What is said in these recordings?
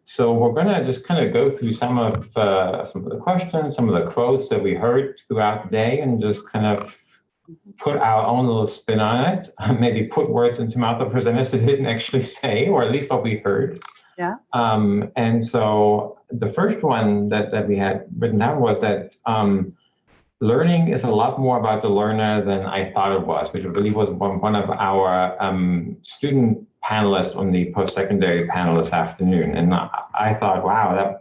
So we're going to just kind of go through some of the questions, some of the quotes that we heard throughout the day, and just kind of put our own little spin on it, maybe put words into mouth of presenters that didn't actually say, or at least what we heard. Yeah. And so the first one that we had written down was that learning is a lot more about the learner than I thought it was, which I believe was one of our student panelists on the post-secondary panel this afternoon. And I thought, wow,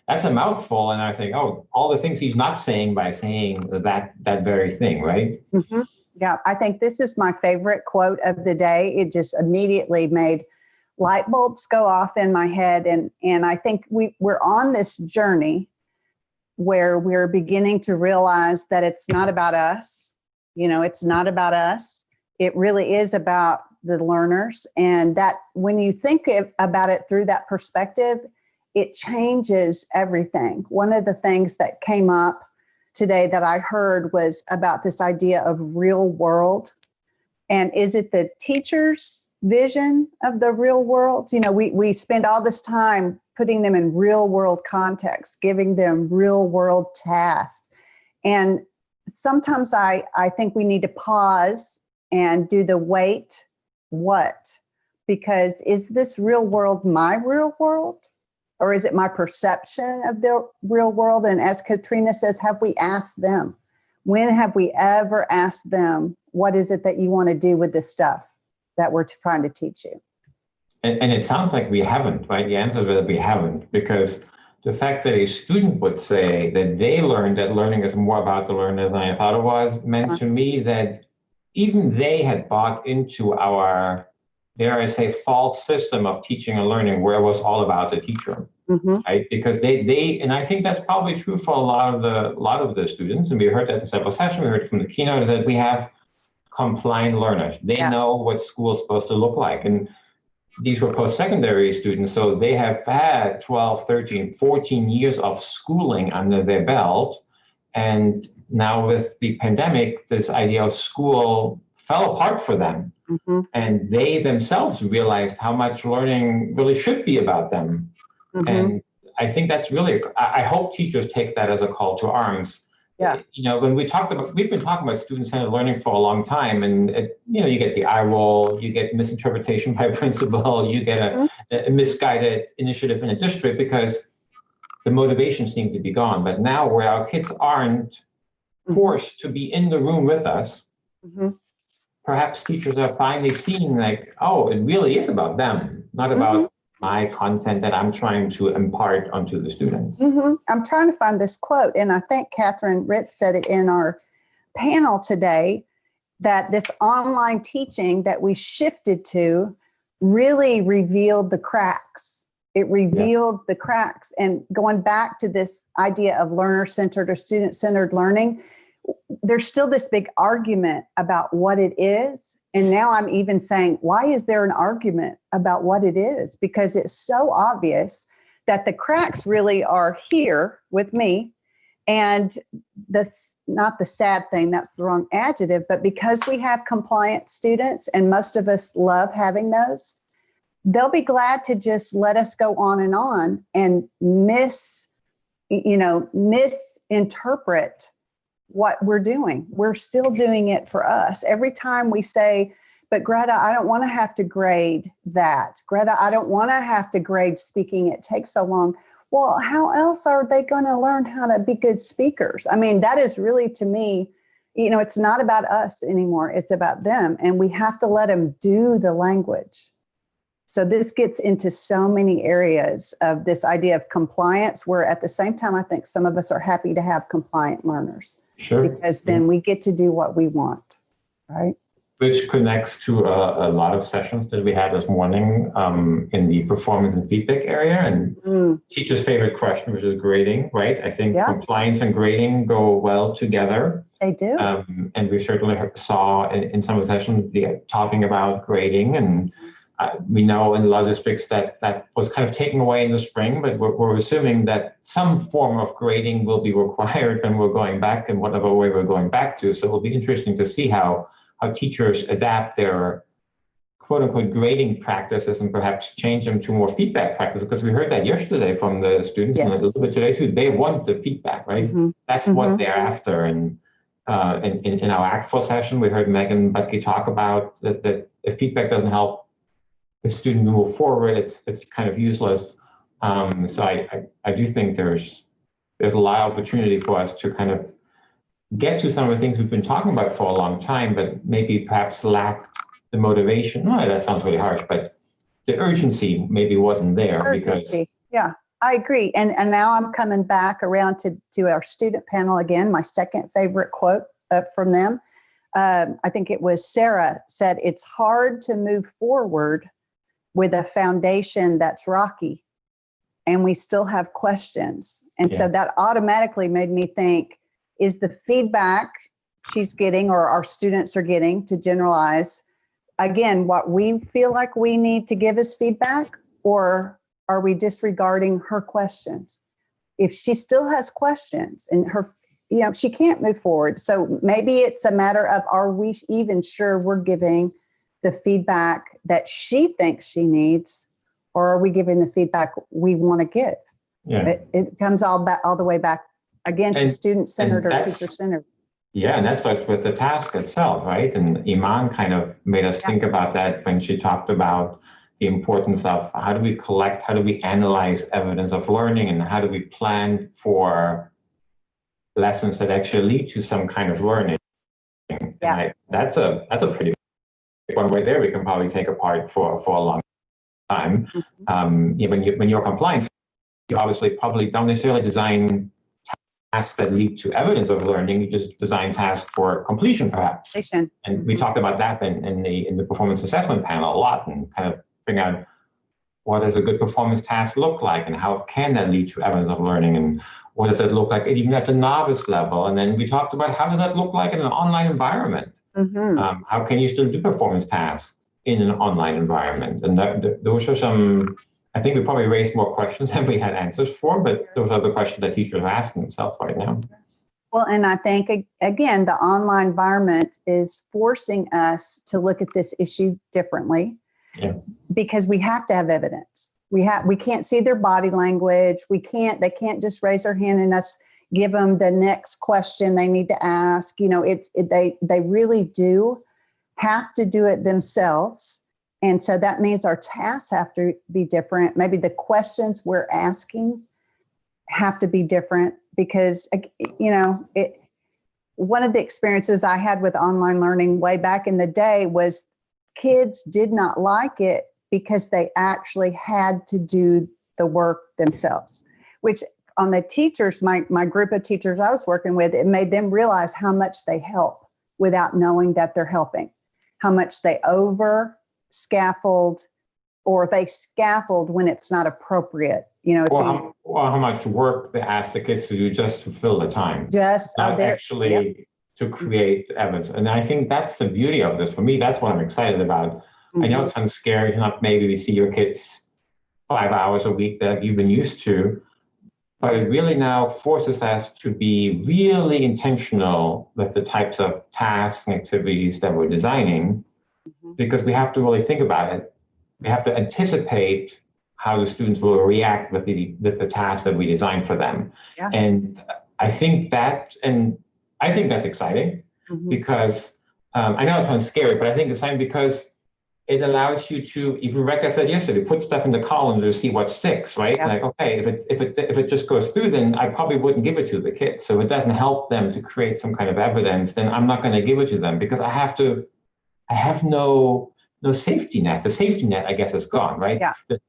that's a mouthful. And I think, oh, all the things he's not saying by saying that very thing, right? Mm-hmm. Yeah, I think this is my favorite quote of the day. It just immediately made light bulbs go off in my head. And I think we're on this journey where we're beginning to realize that it's not about us. It's not about us. It really is about the learners. And that when you think about it through that perspective, it changes everything. One of the things that came up today that I heard was about this idea of real world. And is it the teacher's vision of the real world? We spend all this time putting them in real world context, giving them real world tasks. And sometimes I think we need to pause and do the wait, what? Because is this real world my real world? Or is it my perception of the real world? And as Katrina says, have we asked them? When have we ever asked them, what is it that you want to do with this stuff that we're trying to teach you? And it sounds like we haven't, right? The answer is that we haven't, because the fact that a student would say that they learned that learning is more about the learner than I thought it was, meant to me that even they had bought into our, dare I say, false system of teaching and learning, where it was all about the teacher, right? Because they, and I think that's probably true for a lot of the students, and we heard that in several sessions. We heard from the keynote that we have compliant learners. They know what school is supposed to look like, and these were post-secondary students, so they have had 12, 13, 14 years of schooling under their belt. And now with the pandemic, this idea of school fell apart for them. And they themselves realized how much learning really should be about them. And I think that's really, I hope teachers take that as a call to arms. Yeah. When we've been talking about student-centered learning for a long time, and you get the eye roll, you get misinterpretation by principal, you get a misguided initiative in a district because the motivations seem to be gone. But now where our kids aren't forced to be in the room with us, perhaps teachers are finally seeing like, oh, it really is about them, not about my content that I'm trying to impart onto the students. I'm trying to find this quote, and I think Catherine Ritz said it in our panel today, that this online teaching that we shifted to really revealed the cracks. It revealed the cracks. And going back to this idea of learner-centered or student-centered learning, there's still this big argument about what it is. And now I'm even saying, why is there an argument about what it is? Because it's so obvious that the cracks really are here with me. And that's not the sad thing, that's the wrong adjective, but because we have compliant students, and most of us love having those, they'll be glad to just let us go on and misinterpret what we're doing. We're still doing it for us. Every time we say, but Greta, I don't want to have to grade that. Greta, I don't want to have to grade speaking. It takes so long. Well, how else are they going to learn how to be good speakers? I mean, that is really, to me, it's not about us anymore. It's about them. And we have to let them do the language. So this gets into so many areas of this idea of compliance, where at the same time, I think some of us are happy to have compliant learners. Sure. Because then we get to do what we want, right? Which connects to a lot of sessions that we had this morning in the performance and feedback area, and teachers' favorite question, which is grading, right? I think compliance and grading go well together. They do. And we certainly saw in some of the sessions talking about grading, and we know in a lot of districts that was kind of taken away in the spring, but we're assuming that some form of grading will be required when we're going back in whatever way we're going back to. So it'll be interesting to see how teachers adapt their quote unquote grading practices and perhaps change them to more feedback practices, because we heard that yesterday from the students and a little bit today too. They want the feedback, right? That's what they're after. And in our ACTFL session, we heard Megan Butke talk about that if feedback doesn't help the student move forward, it's kind of useless. So I do think there's a lot of opportunity for us to kind of get to some of the things we've been talking about for a long time, but maybe perhaps lacked the motivation. No, that sounds really harsh, but the urgency maybe wasn't there because. Yeah, I agree. And now I'm coming back around to our student panel again, my second favorite quote from them. I think it was Sarah said, "It's hard to move forward with a foundation that's rocky and we still have questions." And so that automatically made me think, is the feedback she's getting or our students are getting, to generalize, again, what we feel like we need to give as feedback, or are we disregarding her questions? If she still has questions and she can't move forward. So maybe it's a matter of, are we even sure we're giving the feedback that she thinks she needs, or are we giving the feedback we want to give? Yeah. It comes all the way back again to student-centered or teacher-centered. Yeah, and that starts with the task itself, right? And Iman kind of made us think about that when she talked about the importance of how do we collect, how do we analyze evidence of learning, and how do we plan for lessons that actually lead to some kind of learning. And that's a pretty big one right there. We can probably take apart for a long time. When you're compliant, you obviously probably don't necessarily design tasks that lead to evidence of learning. You just design tasks for completion, perhaps. And we talked about that in the performance assessment panel a lot, and kind of figuring out what does a good performance task look like, and how can that lead to evidence of learning, and what does it look like even at the novice level. And then we talked about how does that look like in an online environment. How can you still do performance tasks in an online environment? And those are some, I think we probably raised more questions than we had answers for, but those are the questions that teachers are asking themselves right now. Well, and I think, again, the online environment is forcing us to look at this issue differently, because we have to have evidence. We can't see their body language. They can't just raise their hand and us give them the next question they need to ask. They really do have to do it themselves. And so that means our tasks have to be different. Maybe the questions we're asking have to be different, because, one of the experiences I had with online learning way back in the day was kids did not like it because they actually had to do the work themselves, which on the teachers, my group of teachers I was working with, it made them realize how much they help without knowing that they're helping, how much they over scaffold, or they scaffold when it's not appropriate. Or how much work they ask the kids to do just to fill the time. Not actually to create evidence. And I think that's the beauty of this. For me, that's what I'm excited about. I know it sounds scary, not maybe we see your kids 5 hours a week that you've been used to, but it really now forces us to be really intentional with the types of tasks and activities that we're designing, because we have to really think about it. We have to anticipate how the students will react with the tasks that we design for them. And I think that's exciting, because I know it sounds scary, but I think it's exciting because it allows you to, even Rebecca said yesterday, put stuff in the column to see what sticks, right? Like, okay, if it just goes through, then I probably wouldn't give it to the kids. So if it doesn't help them to create some kind of evidence, then I'm not going to give it to them, because I have no safety net. The safety net, I guess, is gone, right?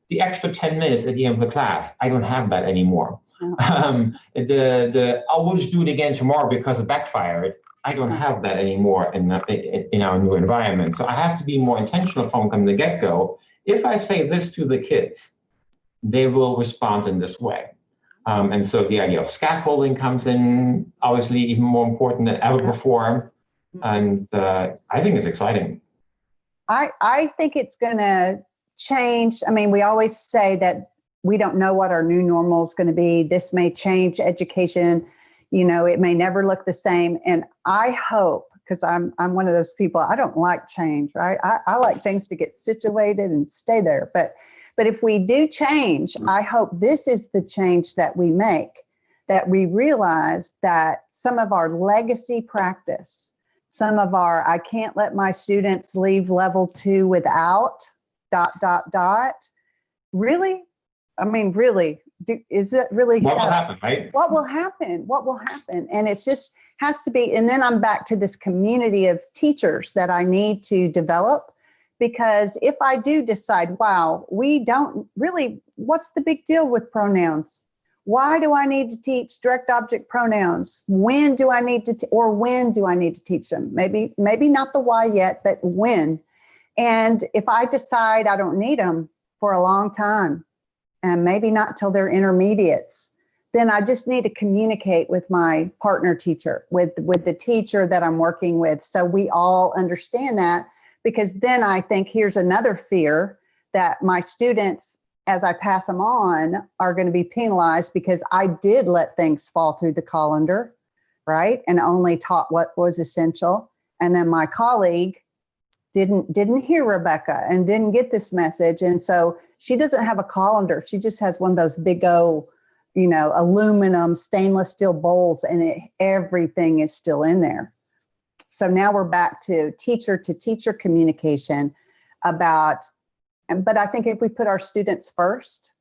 The extra 10 minutes at the end of the class, I don't have that anymore. We'll just do it again tomorrow because it backfired. I don't have that anymore in our new environment. So I have to be more intentional from the get-go. If I say this to the kids, they will respond in this way. And so the idea of scaffolding comes in, obviously even more important than ever before. And I think it's exciting. I think it's going to change. I mean, we always say that we don't know what our new normal is going to be. This may change education. It may never look the same. And I hope because I'm one of those people. I don't like change, right? I like things to get situated and stay there. But if we do change, I hope this is the change that we make, that we realize that some of our legacy practice, some of our, I can't let my students leave level 2 without ... Really? I mean, really, is it really? What will happen, right? What will happen? What will happen? And it's just has to be. And then I'm back to this community of teachers that I need to develop, because if I do decide, wow, we don't really, what's the big deal with pronouns? Why do I need to teach direct object pronouns? When do I need to, when do I need to teach them? Maybe not the why yet, but when. And if I decide I don't need them for a long time, and maybe not till they're intermediates, then I just need to communicate with my partner teacher, with the teacher that I'm working with, so we all understand that. Because then I think here's another fear, that my students, as I pass them on, are going to be penalized because I did let things fall through the colander, right? And only taught what was essential. And then my colleague didn't hear Rebecca and didn't get this message. And so she doesn't have a colander. She just has one of those big old, aluminum stainless steel bowls, and everything is still in there. So now we're back to teacher communication about, but I think if we put our students first.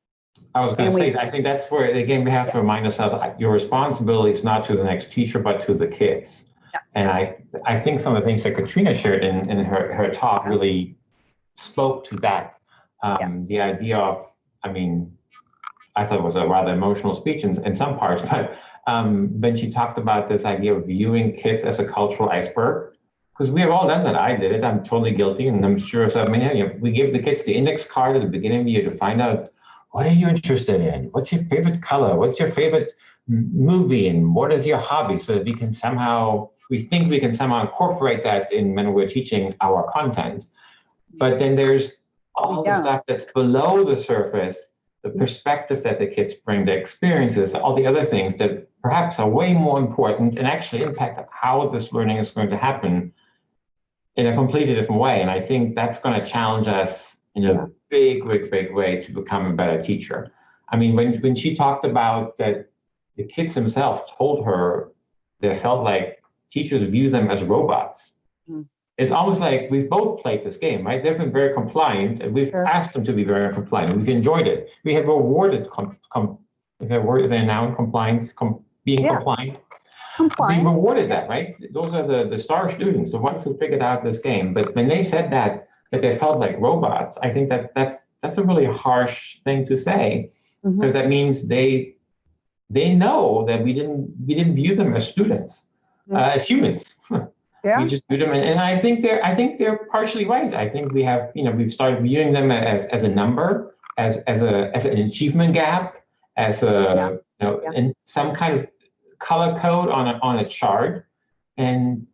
I was going to say, I think that's where, again, we have to remind ourselves, your responsibility is not to the next teacher, but to the kids. Yeah. And I think some of the things that Katrina shared in her talk really spoke to that. Yes. The idea of, I thought it was a rather emotional speech in some parts, but when she talked about this idea of viewing kids as a cultural iceberg, because we have all done that. I did it. I'm totally guilty, and I'm sure so many. We give the kids the index card at the beginning of the year to find out, what are you interested in? What's your favorite color? What's your favorite movie? And what is your hobby? So that we think we can somehow incorporate that in when we're teaching our content. But then there's all the stuff that's below the surface, the perspective that the kids bring, the experiences, all the other things that perhaps are way more important and actually impact how this learning is going to happen in a completely different way. And I think that's going to challenge us in a big way to become a better teacher. When she talked about that, the kids themselves told her they felt like teachers view them as robots. It's almost like we've both played this game, right? They've been very compliant, and we've asked them to be very compliant, and we've enjoyed it. We have rewarded, is there a noun, compliance, being compliant? We rewarded that, right? Those are the star students, the ones who figured out this game. But when they said that they felt like robots, I think that's a really harsh thing to say, because that means they know that we didn't view them as students, as humans. We just do them, and I think they're partially right. I think we've started viewing them as a number, as an achievement gap, as in some kind of color code on a chart. And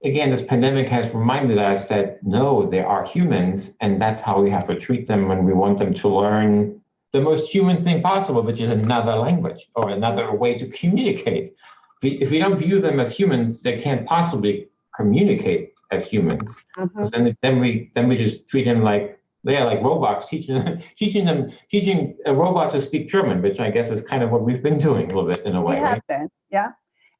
again, this pandemic has reminded us that no, they are humans, and that's how we have to treat them when we want them to learn the most human thing possible, which is another language or another way to communicate. If we don't view them as humans, they can't possibly communicate as humans. Then we just treat them like robots, teaching a robot to speak German, which I guess is kind of what we've been doing a little bit in a way. We have been, yeah.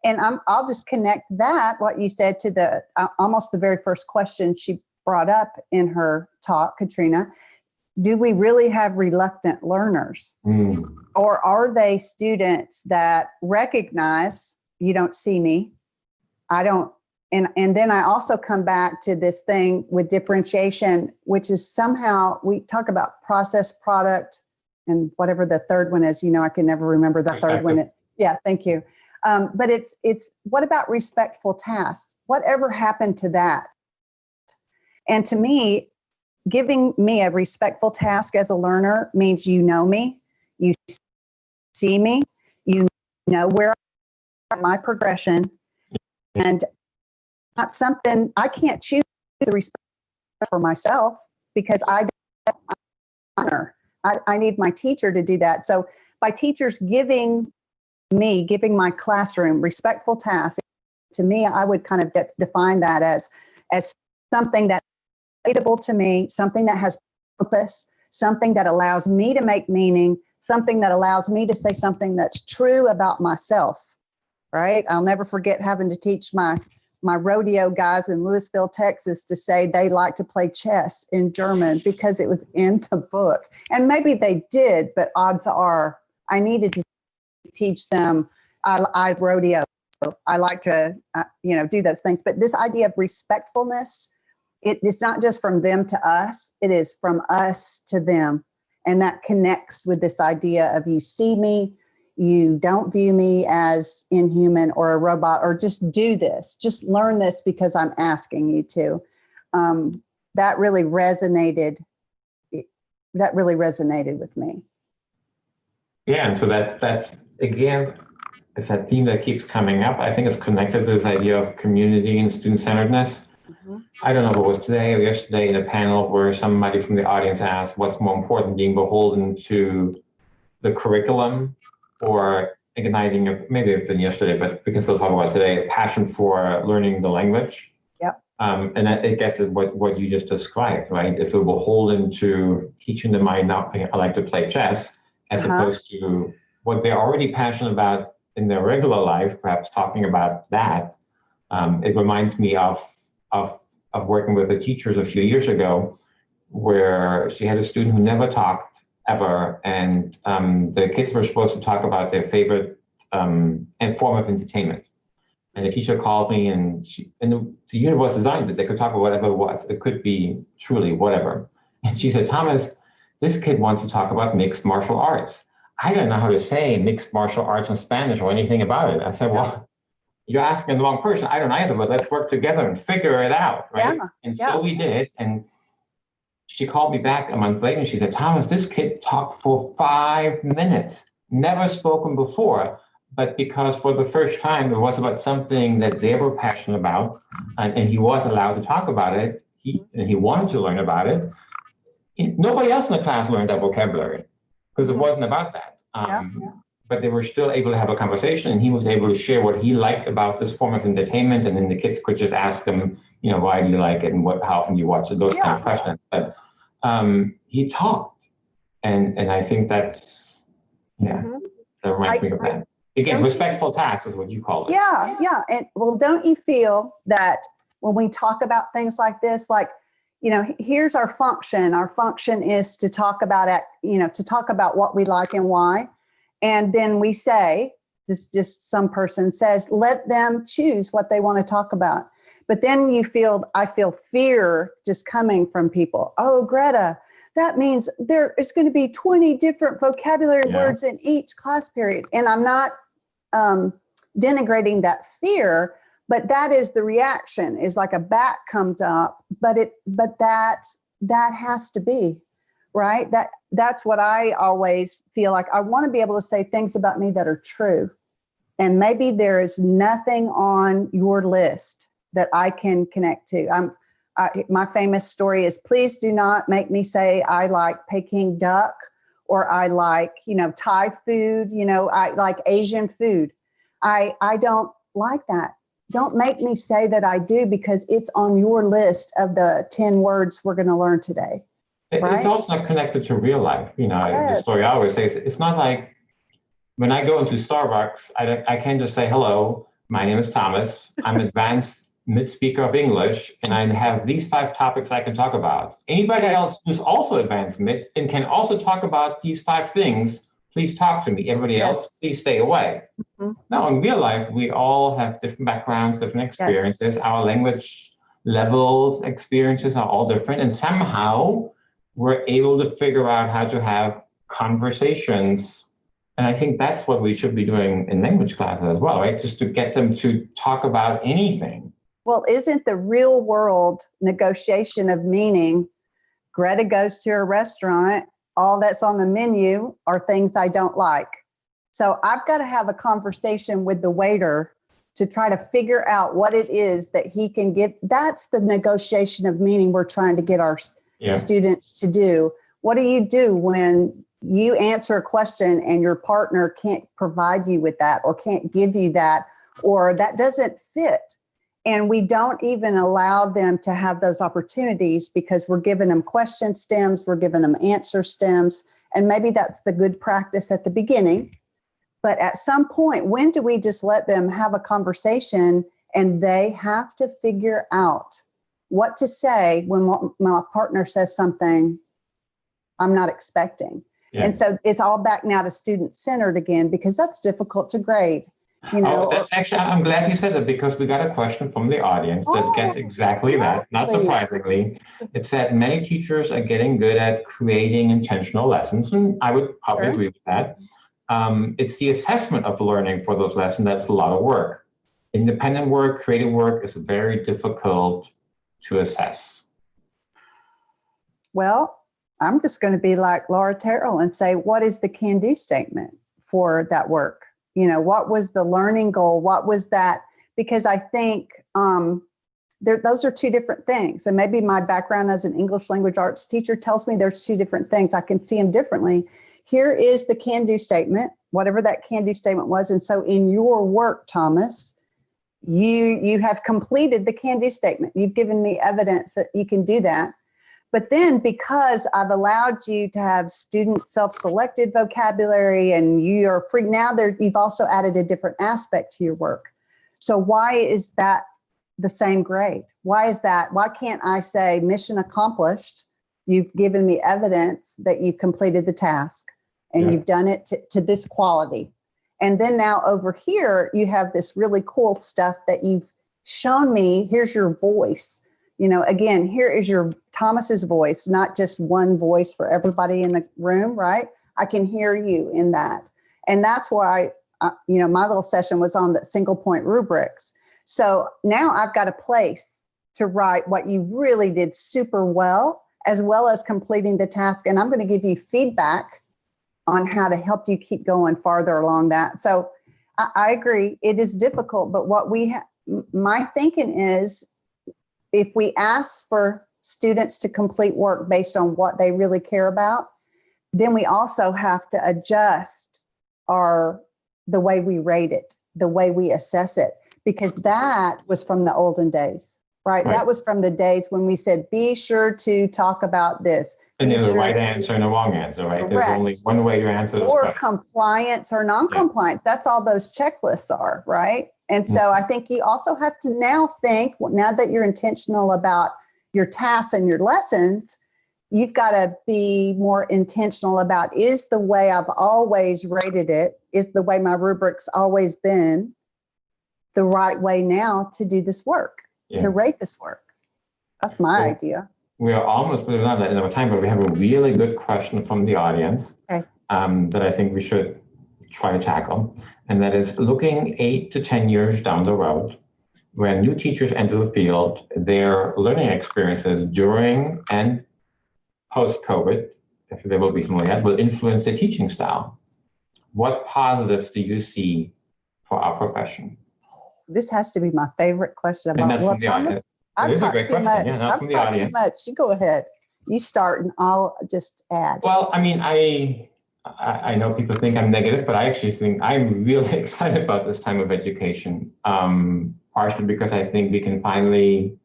And I'll just connect that, what you said, to the almost the very first question she brought up in her talk, Katrina. Do we really have reluctant learners? Or are they students that recognize, you don't see me, I don't, and then I also come back to this thing with differentiation, which is somehow we talk about process, product, and whatever the third one is, I can never remember the third one. Yeah, thank you. But it's what about respectful tasks? Whatever happened to that? And to me, giving me a respectful task as a learner means you know me, you see me, you know where my progression, and not something I can't choose the respect for myself, because I honor. I need my teacher to do that. So by teachers giving my classroom respectful tasks, to me, I would kind of define that as something that's relatable to me, something that has purpose, something that allows me to make meaning, something that allows me to say something that's true about myself, right? I'll never forget having to teach my rodeo guys in Louisville, Texas, to say they like to play chess in German because it was in the book. And maybe they did, but odds are I needed to teach them. I rodeo. I like to, do those things. But this idea of respectfulness, it's not just from them to us. It is from us to them. And that connects with this idea of you see me, you don't view me as inhuman or a robot, or just do this, just learn this because I'm asking you to. That really resonated. That really resonated with me. Yeah, and so that's again, it's that theme that keeps coming up. I think it's connected to this idea of community and student-centeredness. Mm-hmm. I don't know if it was today or yesterday in a panel where somebody from the audience asked, what's more important, being beholden to the curriculum or igniting, maybe it's been yesterday, but we can still talk about today, a passion for learning the language. Yep. And that it gets at what you just described, right? If we're beholden to teaching them I like to play chess, as opposed to what they're already passionate about in their regular life, perhaps talking about that. It reminds me of working with the teachers a few years ago, where she had a student who never talked ever, and the kids were supposed to talk about their favorite and form of entertainment. And the teacher called me, and the unit was designed that they could talk about whatever it was. It could be truly whatever. And she said, Thomas, this kid wants to talk about mixed martial arts. I don't know how to say mixed martial arts in Spanish or anything about it. I said, well, you're asking the wrong person. I don't either, but let's work together and figure it out, right? Yeah. And so we did. And she called me back a month later and she said, Thomas, this kid talked for 5 minutes, never spoken before. But because for the first time, it was about something that they were passionate about, and he was allowed to talk about it, and he wanted to learn about it. Nobody else in the class learned that vocabulary because it wasn't about that. But they were still able to have a conversation, and he was able to share what he liked about this form of entertainment, and then the kids could just ask him, why do you like it, and how often do you watch it, those kind of questions. But he talked, and I think that's, that reminds me of that. Again, respectful task is what you call it. Yeah. And well, don't you feel that when we talk about things like this, like, here's our function. Our function is to talk about it, to talk about what we like and why. And then we say, just some person says, let them choose what they want to talk about. But then I feel fear just coming from people. Oh, Greta, that means there is going to be 20 different vocabulary words in each class period. And I'm not denigrating that fear, but that is the reaction, is like a bat comes up, but that has to be, right? That's what I always feel like. I want to be able to say things about me that are true. And maybe there is nothing on your list that I can connect to. My famous story is, please do not make me say I like Peking duck, or I like, Thai food, I like Asian food. I don't like that. Don't make me say that I do, because it's on your list of the 10 words we're going to learn today. Right? It's also not connected to real life. The story I always say is, it's not like when I go into Starbucks, I can't just say, hello, my name is Thomas. I'm advanced mid-speaker of English, and I have these 5 topics I can talk about. Anybody else who's also advanced mid and can also talk about these 5 things, please talk to me. Everybody else, please stay away. Mm-hmm. Now, in real life, we all have different backgrounds, different experiences. Yes. Our language levels, experiences are all different. And somehow we're able to figure out how to have conversations. And I think that's what we should be doing in language classes as well, right? Just to get them to talk about anything. Well, isn't the real world negotiation of meaning, Greta goes to a restaurant, all that's on the menu are things I don't like. So I've got to have a conversation with the waiter to try to figure out what it is that he can give. That's the negotiation of meaning we're trying to get our students to do. What do you do when you answer a question and your partner can't provide you with that, or can't give you that, or that doesn't fit. And we don't even allow them to have those opportunities because we're giving them question stems, we're giving them answer stems, and maybe that's the good practice at the beginning. But at some point, when do we just let them have a conversation and they have to figure out what to say when my partner says something I'm not expecting? Yeah. And so it's all back now to student-centered again, because that's difficult to grade. You know, that's actually, I'm glad you said that, because we got a question from the audience that gets exactly that, not surprisingly. It said many teachers are getting good at creating intentional lessons, and I would probably agree with that. It's the assessment of learning for those lessons that's a lot of work. Independent work, creative work is very difficult to assess. Well, I'm just going to be like Laura Terrell and say, what is the can-do statement for that work? You know, what was the learning goal? What was that? Because I think those are two different things. And maybe my background as an English language arts teacher tells me there's two different things. I can see them differently. Here is the can-do statement, whatever that can-do statement was. And so in your work, Thomas, you have completed the can-do statement. You've given me evidence that you can do that. But then because I've allowed you to have student self-selected vocabulary and you are free, now you've also added a different aspect to your work. So why is that the same grade? Why is that? Why can't I say mission accomplished? You've given me evidence that you've completed the task and you've done it to this quality. And then now over here, you have this really cool stuff that you've shown me. Here's your voice. You know, again, here is your Thomas's voice, not just one voice for everybody in the room, right? I can hear you in that. And that's why, you know, my little session was on the single point rubrics. So now I've got a place to write what you really did super well as completing the task. And I'm going to give you feedback on how to help you keep going farther along that. So I agree, it is difficult, but what my thinking is, if we ask for students to complete work based on what they really care about, then we also have to adjust the way we rate it, the way we assess it, because that was from the olden days, right? That was from the days when we said, be sure to talk about this. And there's a right answer and a wrong answer, right? Correct. There's only one way to answer this question. Or compliance or non-compliance. Yeah. That's all those checklists are, right? And so I think you also have to now think, now that you're intentional about your tasks and your lessons, you've got to be more intentional about, is the way I've always rated it, is the way my rubric's always been the right way now to do this work, to rate this work? That's my idea. We are almost moving on in our time, but we have a really good question from the audience that I think we should try to tackle. And that is, looking 8 to 10 years down the road, when new teachers enter the field, their learning experiences during and post-COVID, if there will be some like that, will influence their teaching style. What positives do you see for our profession? This has to be my favorite question. And that's from the audience. I've talked too much. I've talked too much. You go ahead. You start and I'll just add. Well, I mean, I know people think I'm negative, but I actually think I'm really excited about this time of education, partially because I think we can finally,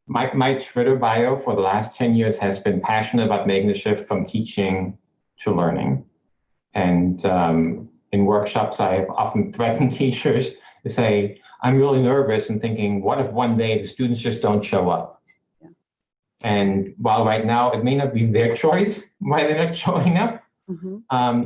my Twitter bio for the last 10 years has been passionate about making the shift from teaching to learning. And in workshops, I have often threatened teachers to say, I'm really nervous and thinking, what if one day the students just don't show up? Yeah. And while right now it may not be their choice why they're not showing up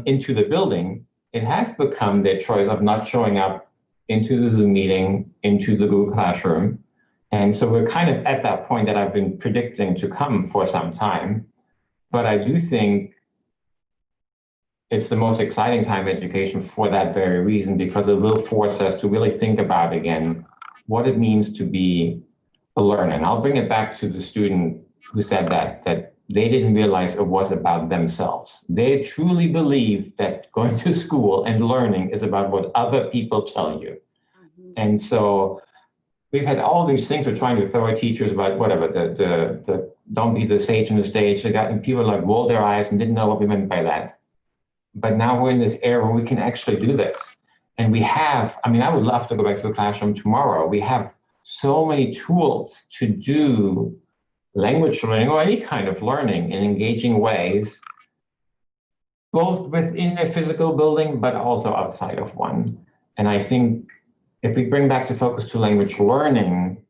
into the building, it has become their choice of not showing up into the Zoom meeting, into the Google Classroom. And so we're kind of at that point that I've been predicting to come for some time. But I do think it's the most exciting time in education for that very reason, because it will force us to really think about again what it means to be a learner. And I'll bring it back to the student who said that they didn't realize it was about themselves. They truly believe that going to school and learning is about what other people tell you. And so we've had all these things we're trying to throw at teachers about whatever, the don't be the sage on the stage. And people like rolled their eyes and didn't know what we meant by that. But now we're in this era where we can actually do this. And we have, I mean, I would love to go back to the classroom tomorrow. We have so many tools to do language learning or any kind of learning in engaging ways, both within a physical building, but also outside of one. And I think if we bring back the focus to language learning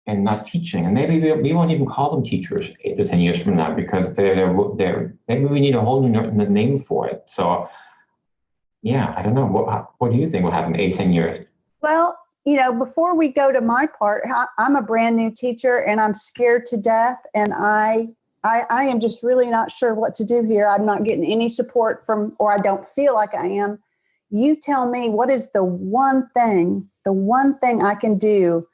and not teaching, and maybe we won't even call them teachers 8 to 10 years from now, because they're maybe we need a whole new name for it. So yeah, I don't know. What do you think will happen in 8, 10 years? Well, before we go to my part, I'm a brand new teacher and I'm scared to death. And I am just really not sure what to do here. I'm not getting any support from, or I don't feel like I am. You tell me, what is the one thing I can do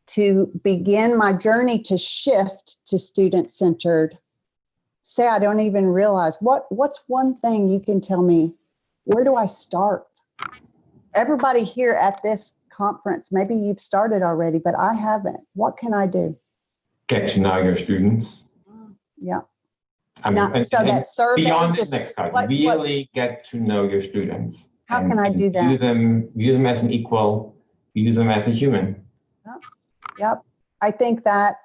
to begin my journey to shift to student-centered? Say I don't even realize. What's one thing you can tell me? Where do I start? Everybody here at this conference, maybe you've started already, but I haven't. What can I do? Get to know your students. Yeah. I mean, so that survey, beyond just the next card, really get to know your students. How can I do that? View them as an equal, use them as a human. Yep. I think that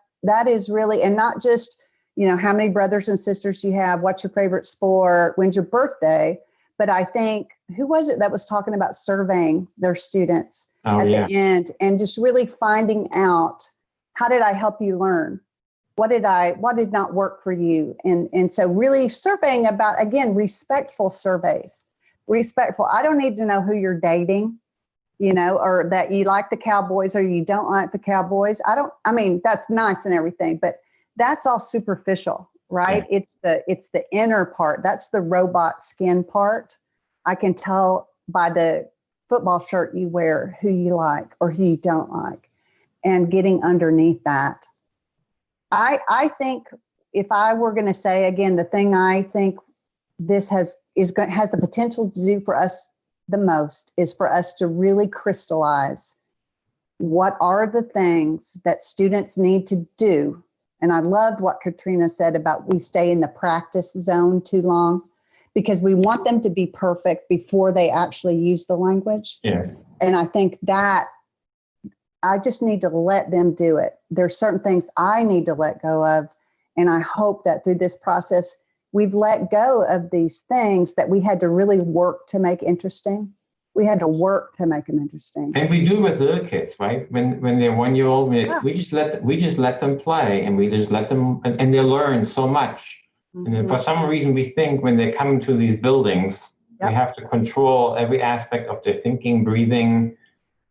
is really, and not just, how many brothers and sisters you have, what's your favorite sport, when's your birthday, but I think, who was it that was talking about surveying their students at the end and just really finding out, how did I help you learn? What did not work for you? And so really surveying about, again, respectful surveys. Respectful. I don't need to know who you're dating, or that you like the Cowboys or you don't like the Cowboys. I mean, that's nice and everything, but that's all superficial, right? Yeah. It's the inner part. That's the robot skin part. I can tell by the football shirt you wear who you like or who you don't like, and getting underneath that. I think if I were going to say, again, the thing I think this has the potential to do for us the most is for us to really crystallize what are the things that students need to do. And I loved what Katrina said about we stay in the practice zone too long, because we want them to be perfect before they actually use the language. Yeah. And I think that I just need to let them do it. There's certain things I need to let go of. And I hope that through this process, we've let go of these things that we had to really work to make interesting. We had to work to make them interesting. And we do with little kids, right? When they're 1 year old, we just let them play, and we just let them, and they learn so much. Mm-hmm. And for some reason, we think when they come to these buildings, we have to control every aspect of their thinking, breathing.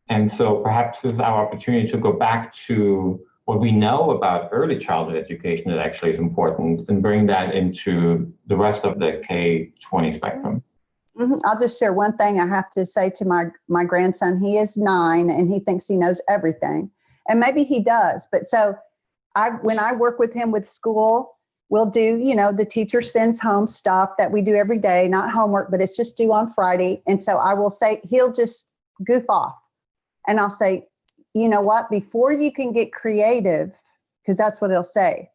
And so perhaps this is our opportunity to go back to what we know about early childhood education that actually is important, and bring that into the rest of the K-20 spectrum. Mm-hmm. I'll just share one thing I have to say to my grandson. He is 9 and he thinks he knows everything. And maybe he does. But so when I work with him with school, we'll do, the teacher sends home stuff that we do every day, not homework, but it's just due on Friday. And so I will say, he'll just goof off. And I'll say, you know what, before you can get creative, because that's what he'll say,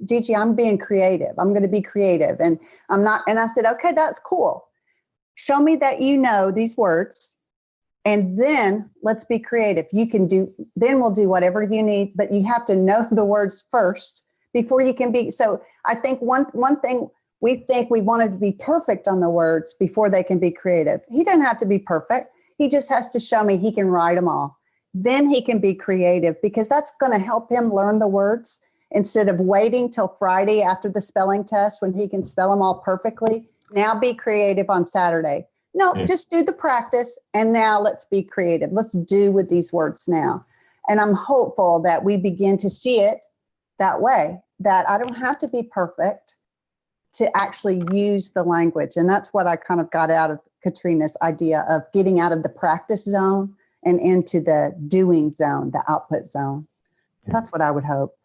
Gigi, I'm being creative. I'm going to be creative. And I'm not. And I said, okay, that's cool. Show me that you know these words. And then let's be creative. Then we'll do whatever you need, but you have to know the words first before you can be. So I think one thing, we think we wanted to be perfect on the words before they can be creative. He doesn't have to be perfect. He just has to show me he can write them all. Then he can be creative, because that's going to help him learn the words instead of waiting till Friday after the spelling test when he can spell them all perfectly. Now be creative on Saturday. No, just do the practice. And now let's be creative. Let's do with these words now. And I'm hopeful that we begin to see it that way, that I don't have to be perfect to actually use the language. And that's what I kind of got out of Katrina's idea of getting out of the practice zone and into the doing zone, the output zone. That's what I would hope.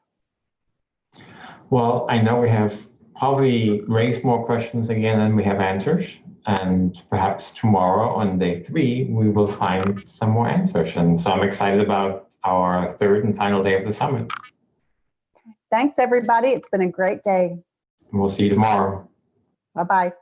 Well, I know we have probably raised more questions again than we have answers. And perhaps tomorrow on day 3, we will find some more answers. And so I'm excited about our 3rd and final day of the summit. Thanks, everybody. It's been a great day. We'll see you tomorrow. Bye-bye.